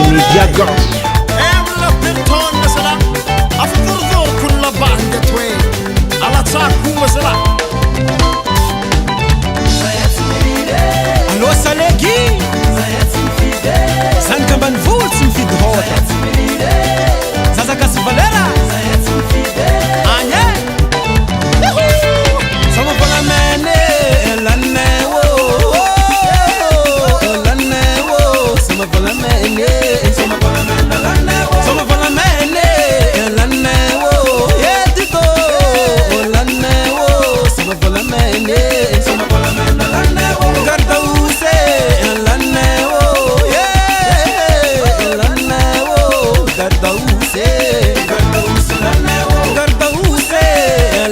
Media Girl. Allo Salegi Zany ka mbany voly tsy mifidy hôta Zaza gasy Valera Agny Sama volamene Lane Lane Sama volamene Sama volamene Lane Sama volamene Lane Yediko Lane Sama volamene Sama volamene Lane Garda use Lane Lane Garda use Garda use Lane Garda use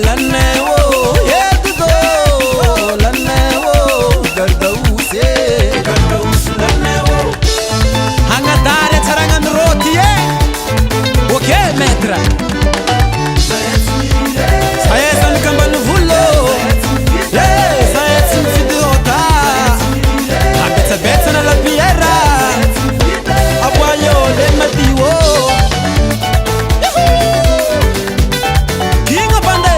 Lane Yediko Lane Garda use Lane Hangadare Tarangan Roti Ok maître Saya san kamban vullo Saya sin fidiota Abeta beta na la biera Abuayo le matiwo Kinga bande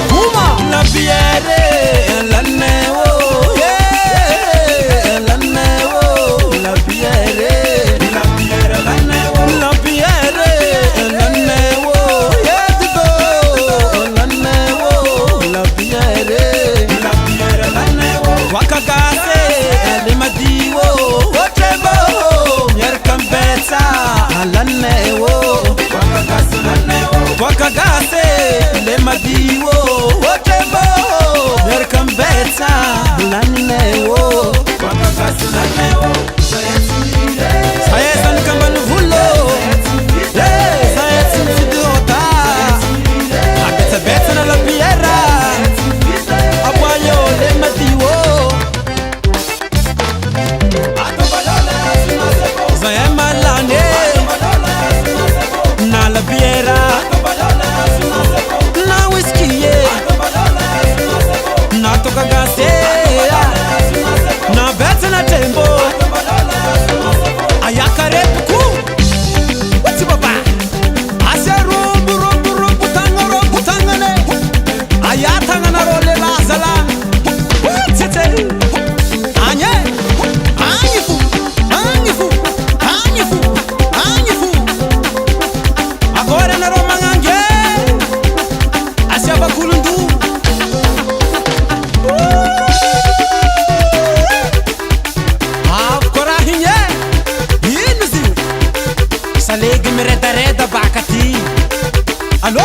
Kuma la biere la newo la newo la biere la newo la biere la newo yedigo la newo la biere la newo wakagase le madiwo otrebo yerkambetsa la newo wakagase le madiwo otrebo yerkambetsa la newo wakagase la newo Saya san kamban vullo Saya sin fidiota Abeta beta na la biera Abuayo le matiwo Saya malane Na la biera Na whisky Na toka gase Na beta na tembo Ayakarepuku What's up baba Asya rombu tangane Ayatangana role lazala Tete Anye Anyifu Agora na romangange Asya bakulundu Salegi me reda bakati Alô